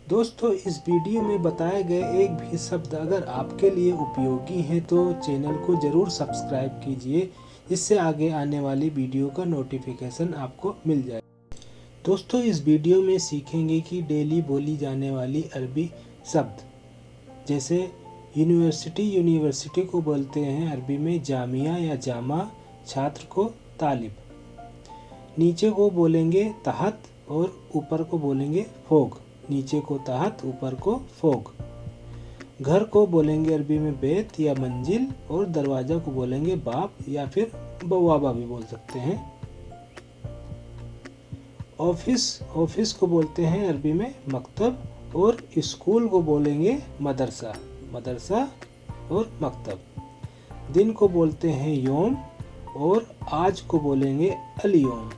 दोस्तों, इस वीडियो में बताए गए एक भी शब्द अगर आपके लिए उपयोगी है तो चैनल को ज़रूर सब्सक्राइब कीजिए। इससे आगे आने वाली वीडियो का नोटिफिकेशन आपको मिल जाए। दोस्तों, इस वीडियो में सीखेंगे कि डेली बोली जाने वाली अरबी शब्द, जैसे यूनिवर्सिटी को बोलते हैं अरबी में जामिया या जामा, छात्र को तालिब। नीचे को बोलेंगे तहत और ऊपर को बोलेंगे फोग। नीचे को तहत, ऊपर को फोग। घर को बोलेंगे अरबी में बैत या मंजिल, और दरवाजा को बोलेंगे बाब या फिर बवाबा भी बोल सकते हैं। ऑफिस को बोलते हैं अरबी में मकतब, और स्कूल को बोलेंगे मदरसा और मकतब। दिन को बोलते हैं योम, और आज को बोलेंगे अल-यौम।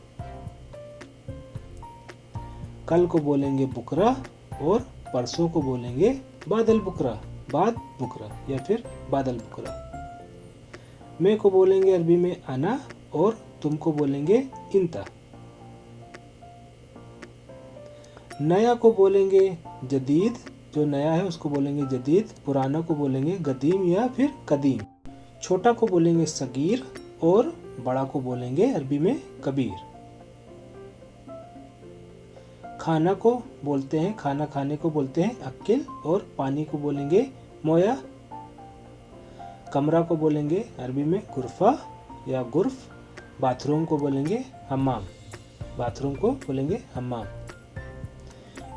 कल को बोलेंगे बुकरा, और परसों को बोलेंगे बाद बुकरा या फिर बादल बुकरा। मैं को बोलेंगे अरबी में अना, और तुमको बोलेंगे इंता। नया को बोलेंगे जदीद, जो नया है उसको बोलेंगे जदीद। पुराना को बोलेंगे गदीम या फिर कदीम। छोटा को बोलेंगे सगीर, और बड़ा को बोलेंगे अरबी में कबीर। खाना खाने को बोलते हैं अक्किल, और पानी को बोलेंगे मोया। कमरा को बोलेंगे अरबी में गुरफा या गुर्फ। बाथरूम को बोलेंगे हम्माम।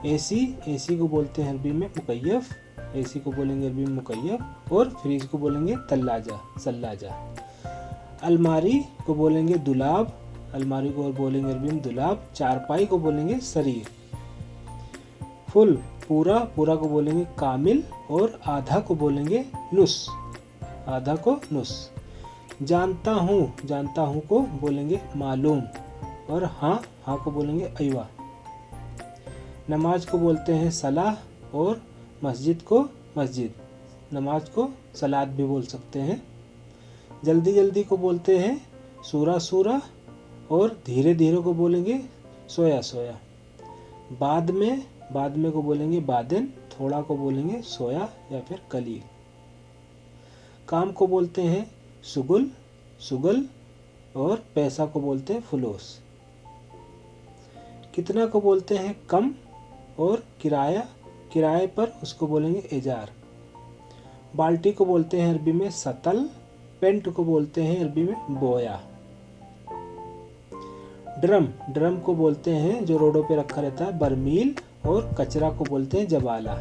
एसी को बोलते हैं अरबी में मुकय्यफ। एसी को बोलेंगे अरबी में मुकय्यफ। और फ्रिज को बोलेंगे सल्लाजा। अलमारी को बोलेंगे दुलाब। अलमारी को बोलेंगे अरबी में दुलाब। चारपाई को बोलेंगे सरीर। फुल पूरा को बोलेंगे कामिल, और आधा को बोलेंगे नुस। जानता हूँ को बोलेंगे मालूम, और हाँ को बोलेंगे अयवा। नमाज को बोलते हैं सलाह, और मस्जिद को मस्जिद। नमाज को सलात भी बोल सकते हैं। जल्दी को बोलते हैं सूरा, और धीरे को बोलेंगे सोया। बाद में को बोलेंगे बादन। थोड़ा को बोलेंगे सोया या फिर कलील। काम को बोलते हैं सुगल, और पैसा को बोलते हैं फुलूस। कितना को बोलते हैं कम, और किराए पर उसको बोलेंगे एजार। बाल्टी को बोलते हैं अरबी में सतल। पेंट को बोलते हैं अरबी में बोया। ड्रम को बोलते हैं जो रोडों पे रखा रहता है बरमील, और कचरा को बोलते हैं जबाला।